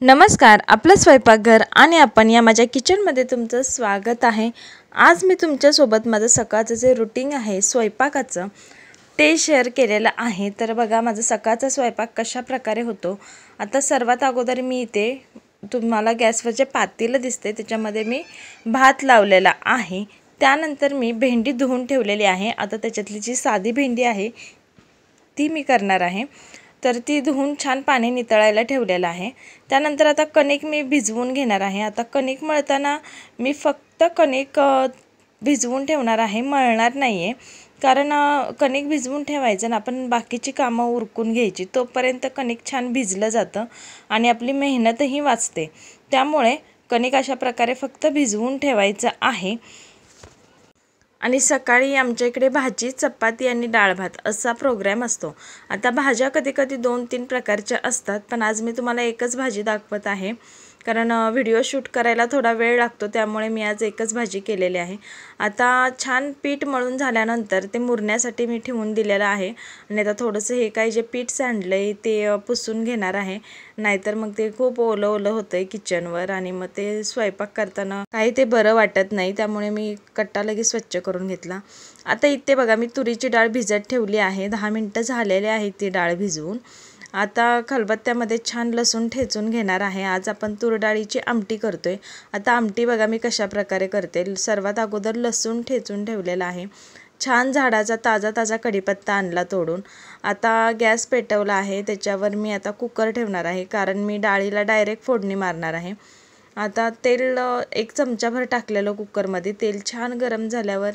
नमस्कार, आपलं स्वयंपाकघर आणि आपण या माझ्या किचनमध्ये तुमचं स्वागत आहे। आज मी तुमच्यासोबत माझं सकाळचं जे रुटीन आहे स्वयंपाकाचं ते शेअर केलेलं आहे। तर बघा माझा सकाळचा स्वयंपाक कशा प्रकारे होतो। आता सर्वात अगोदर मी इथे तुम्हाला गॅसवर जे पातेलं दिसते त्याच्यामध्ये मी भात लावलेला आहे। त्यानंतर मी भेंडी धुवून ठेवलेली आहे। आता त्याच्यातली जी साधी भेंडी आहे ती मी करणार आहे। तर ती धुवून छान पाणी नितळायला ठेवलेलं आहे। त्यानंतर आता कणिक मी भिजवून घेणार आहे। आता कणिक मळताना मी फक्त कणिक भिजवून ठेवणार आहे, मळणार नाही आहे। कारण कणिक भिजवून ठेवायचं आणि आपण बाकीची कामं उरकून घ्यायची, तोपर्यंत कणिक छान भिजलं जातं आणि आपली मेहनतही वाचते। त्यामुळे कणिक अशा प्रकारे फक्त भिजवून ठेवायचं आहे। आणि सकाळी आमच्या इकडे भाजी, चपाती आणि डाळ भात असा प्रोग्राम असतो। आता भाज्या कधी कधी 2-3 प्रकारच्या असतात, पण आज मी तुम्हाला एकच भाजी दाखवत आहे कारण व्हिडिओ शूट करायला थोडा वेळ लागतो, त्यामुळे मी आज एकच भाजी केलेली आहे। आता छान पीठ मळून झाल्यानंतर ते मुरण्यासाठी मी ठेवून दिलेलं आहे आणि आता थोडंसं हे काय जे पीठ सांडलंय ते पुसून घेणार आहे, नाहीतर मग ते खूप ओलं ओलं होतंय किचनवर आणि मग ते स्वयंपाक करताना काही ते बरं वाटत नाही, त्यामुळे मी कट्टा लगेच स्वच्छ करून घेतला। आता इथे बघा मी तुरीची डाळ भिजत ठेवली आहे, 10 मिनिटं झालेले आहे ती डाळ भिजवून। आता खलबत्त्यामध्ये छान लसूण ठेचून घेणार आहे। आज आपण तूर डाळीची आमटी करतोय। आता आमटी बघा मी कशा प्रकारे करते। सर्वात अगोदर लसूण ठेचून ठेवलेला आहे, छान झाडाचा ताजा कढीपत्ता आणला तोडून। आता गॅस पेटवला आहे, त्याच्यावर मी आता कुकर ठेवणार आहे कारण मी डाळीला डायरेक्ट फोडणी मारणार आहे। आता तेल 1 चमचाभर टाकलेलं कुकरमध्ये। तेल छान गरम झाल्यावर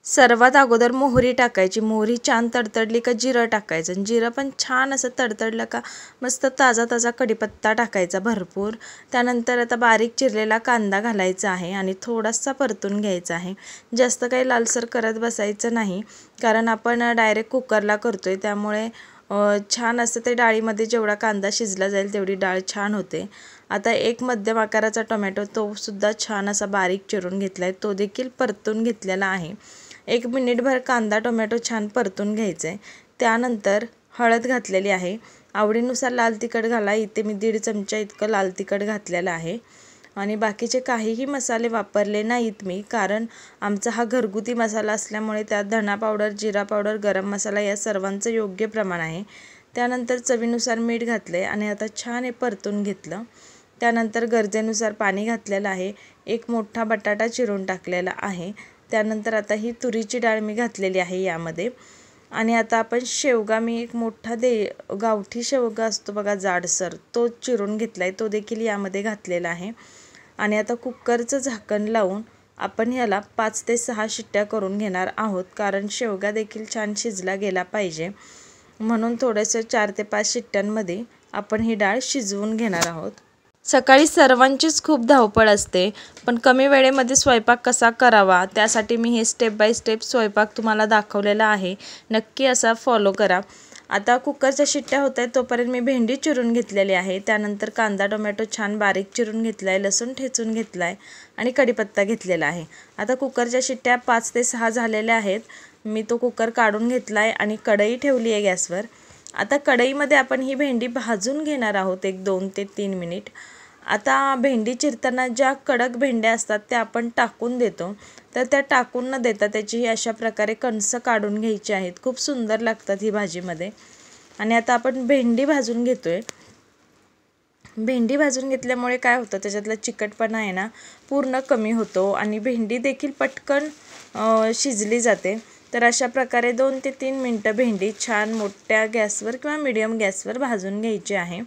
सर्वात अगोदर मोहरी टाकायची। मोहरी छान तडतडली का जिरं टाकायचं। जिरं पण छान असं तडतडलं का मस्त ताजा कढीपत्ता टाकायचा भरपूर। त्यानंतर आता बारीक चिरलेला कांदा घालायचा आहे आणि थोडासा परतून घ्यायचा आहे। जास्त काही लालसर करत बसायचं नाही कारण आपण डायरेक्ट कुकरला करतोय, त्यामुळे छान असं ते डाळीमध्ये जेवढा कांदा शिजला जाईल तेवढी डाळ छान होते। आता एक मध्यम आकाराचा टोमॅटो तो सुद्धा छान असा बारीक चिरून घेतलाय, तो देखील परतून घेतलेला आहे। 1 मिनिटभर कांदा टोमॅटो छान परतून घ्यायचं आहे। त्यानंतर हळद घातलेली आहे, आवडीनुसार लाल तिखट घाला। इथे मी 1.5 चमचा इतकं लाल तिखट घातलेलं आहे आणि बाकीचे काहीही मसाले वापरले नाहीत मी, कारण आमचा हा घरगुती मसाला असल्यामुळे त्यात धना पावडर, जिरा पावडर, गरम मसाला या सर्वांचं योग्य प्रमाण आहे। त्यानंतर चवीनुसार मीठ घातले आणि आता छान हे परतून घेतलं। त्यानंतर गरजेनुसार पाणी घातलेलं आहे। 1 मोठा बटाटा चिरून टाकलेला आहे। त्यानंतर आता ही तुरीची डाळ मी घातलेली आहे यामध्ये आणि आता आपण शेवगा मी एक मोठा गावठी शेवगा असतो बघा जाडसर, तो चिरून घेतलाय, तो देखील यामध्ये घातलेला आहे। आणि आता कुकरचं झाकण लावून आपण ह्याला 5 ते 6 शिट्ट्या करून घेणार आहोत, कारण शेवगा देखील छान शिजला गेला पाहिजे, म्हणून थोडंसं 4 ते 5 शिट्ट्यांमध्ये आपण ही डाळ शिजवून घेणार आहोत। सकाळी सर्वांचीच खूप धावपळ असते, पण कमी वेळेमध्ये स्वयंपाक कसा करावा त्यासाठी मी हे स्टेप बाय स्टेप स्वयंपाक तुम्हाला दाखवलेला आहे, नक्की असा फॉलो करा। आता कुकरच्या शिट्ट्या होत आहेत तोपर्यंत मी भेंडी चिरून घेतलेली आहे। त्यानंतर कांदा टोमॅटो छान बारीक चिरून घेतलाय, लसूण ठेचून घेतलाय आणि कढीपत्ता घेतलेला आहे। आता कुकरच्या शिट्ट्या 5 ते 6 झालेल्या आहेत। मी तो कुकर काढून घेतलाय आणि कढई ठेवली आहे गॅसवर। आता कढईमध्ये आपण ही भेंडी भाजून घेणार आहोत 1-2 ते 3 मिनिट। आता भेंडी चिरताना ज्या कडक भेंड्या असतात त्या आपण टाकून देतो, तर त्या टाकून न देता त्याची ही अशा प्रकारे कणसं काढून घ्यायची आहेत, खूप सुंदर लागतात ही भाजीमध्ये। आणि आता आपण भेंडी भाजून घेतोय। भेंडी भाजून घेतल्यामुळे काय होतं, त्याच्यातला चिकटपणा आहे ना पूर्ण कमी होतो आणि भेंडी देखील पटकन शिजली जाते। तर अशा प्रकारे 2 ते 3 मिनिटं भेंडी छान मोठ्या गॅसवर किंवा मीडियम गॅसवर भाजून घ्यायची आहे।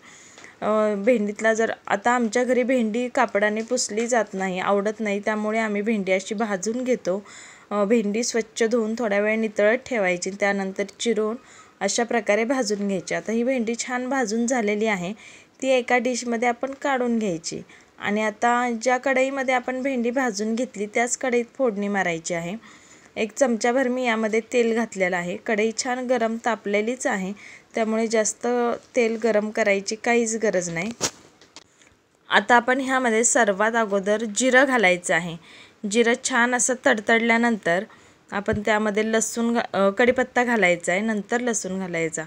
भेंडीतला जर आता आमच्या घरी भेंडी कापडाने पुसली जात नाही, आवडत नाही, त्यामुळे आम्ही भेंडी अशी भाजून घेतो। भेंडी स्वच्छ धुवून थोड्या वेळ नितळत ठेवायची, त्यानंतर चिरून अशा प्रकारे भाजून घ्यायची। आता ही भेंडी छान भाजून झालेली आहे, ती एका डिशमध्ये आपण काढून घ्यायची आणि आता ज्या कढईमध्ये आपण भेंडी भाजून घेतली त्याच कढईत फोडणी मारायची आहे। 1 चमचाभर मी यामध्ये तेल घातलेलं आहे। कढई छान गरम तापलेलीच आहे, त्यामुळे जास्त तेल गरम करायची काहीच गरज नाही। आता आपण ह्यामध्ये सर्वात अगोदर जिरं घालायचं आहे। जिरं छान असं तडतडल्यानंतर आपण त्यामध्ये कढीपत्ता घालायचा आहे, नंतर लसूण घालायचा।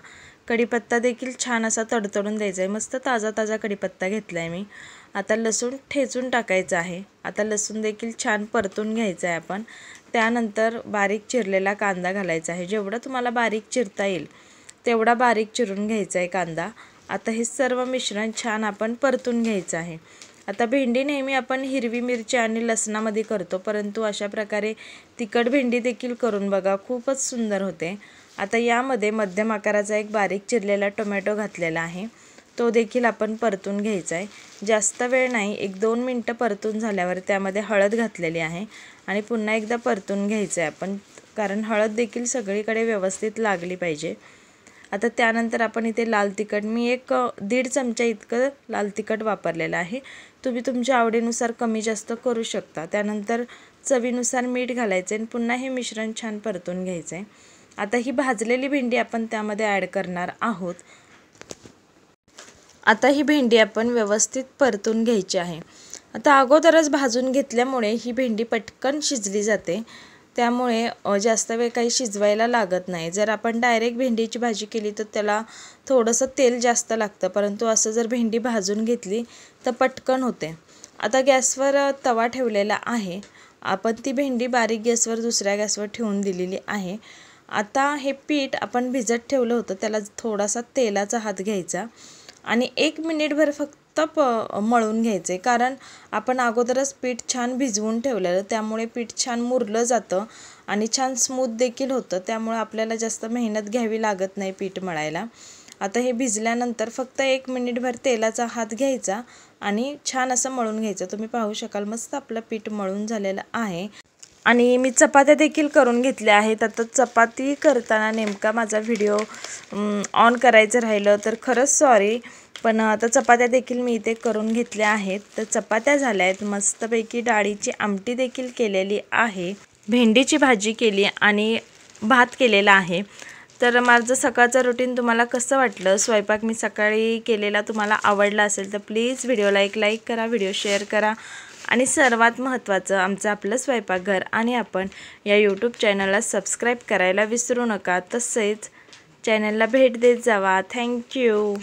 कढीपत्ता देखील छान असा तडतडून द्यायचा आहे। मस्त ताजा ताजा कढीपत्ता घेतला आहे मी। आता लसूण ठेचून टाकायचा आहे। आता लसूण देखील छान परतून घ्यायचा आहे आपण। त्यानंतर बारीक चिरलेला कांदा घालायचा आहे। जेवढा तुम्हाला बारीक चिरता येईल तेवढा बारीक चिरून घ्यायचा आहे कांदा। आता हे सर्व मिश्रण छान आपण परतून घ्यायचं आहे। आता भेंडी नेहमी आपण हिरवी मिरची आणि लसणामध्ये करतो, परंतु अशा प्रकारे तिखट भेंडी देखील करून बघा, खूपच सुंदर होते। आता यामध्ये मध्यम आकाराचा एक बारीक चिरलेला टोमॅटो घातलेला आहे, तो देखील आपण परतून घ्यायचा आहे। जास्त वेळ नाही, 1-2 मिनिटं परतून झाल्यावर त्यामध्ये हळद घातलेली आहे आणि पुन्हा एकदा परतून घ्यायचं आहे आपण, कारण हळद देखील सगळीकडे व्यवस्थित लागली पाहिजे। आता त्यानंतर आपण इथे लाल तिखट, मी 1-1.5 चमचा इतकं लाल तिखट वापरलेलं आहे। तुम्ही तुमच्या आवडीनुसार कमी जास्त करू शकता। त्यानंतर चवीनुसार मीठ घालायचे आणि पुन्हा हे मिश्रण छान परतून घ्यायचं आहे। आता ही भाजलेली भेंडी आपण त्यामध्ये ॲड करणार आहोत। आता ही भेंडी आपण व्यवस्थित परतून घ्यायची आहे। आता अगोदरच भाजून घेतल्यामुळे ही भेंडी पटकन शिजली जाते, त्यामुळे जास्त वेळ काही शिजवायला लागत नाही। जर आपण डायरेक्ट भेंडीची भाजी केली तर त्याला थोडंसं तेल जास्त लागतं, परंतु असं जर भेंडी भाजून घेतली तर पटकन होते। आता गॅसवर तवा ठेवलेला आहे, आपण ती भेंडी बारीक गॅसवर दुसऱ्या गॅसवर ठेवून दिलेली आहे। आता हे पीठ आपण भिजत ठेवलं होतं, त्याला थोडासा तेलाचा हात घ्यायचा आणि 1 मिनिटभर फक्त मळून घ्यायचे, कारण आपण अगोदरच पीठ छान भिजवून ठेवलेलं, त्यामुळे पीठ छान मुरलं जातं आणि छान स्मूथ देखील होतं, त्यामुळे आपल्याला जास्त मेहनत घ्यावी लागत नाही पीठ मळायला। आता हे भिजल्यानंतर फक्त 1 मिनिटभर तेलाचा हात घ्यायचा आणि छान असं मळून घ्यायचं। तुम्ही पाहू शकाल मस्त आपलं पीठ मळून झालेलं आहे। आणि मी चपात्या देखील करून घेतल्या आहेत। आता चपाती करताना नेमका माझा व्हिडिओ ऑन करायचं राहिलं तर खरंच सॉरी, पण आता चपात्या देखील मी इथे करून घेतल्या आहेत। तर चपात्या झाल्या आहेत, मस्तपैकी डाळीची आमटी देखील केलेली आहे, भेंडीची भाजी केली आणि भात केलेला आहे। तर माझं सकाळचं रुटीन तुम्हाला कसं वाटलं, स्वयंपाक मी सकाळी केलेला तुम्हाला आवडला असेल तर प्लीज व्हिडिओला एक लाईक करा, व्हिडिओ शेअर करा आणि सर्वात महत्त्वाचं आमचं आपलं स्वयंपाकघर आणि आपण या यूट्यूब चॅनलला सबस्क्राईब करायला विसरू नका। तसेच चॅनलला भेट देत जावा। थँक्यू।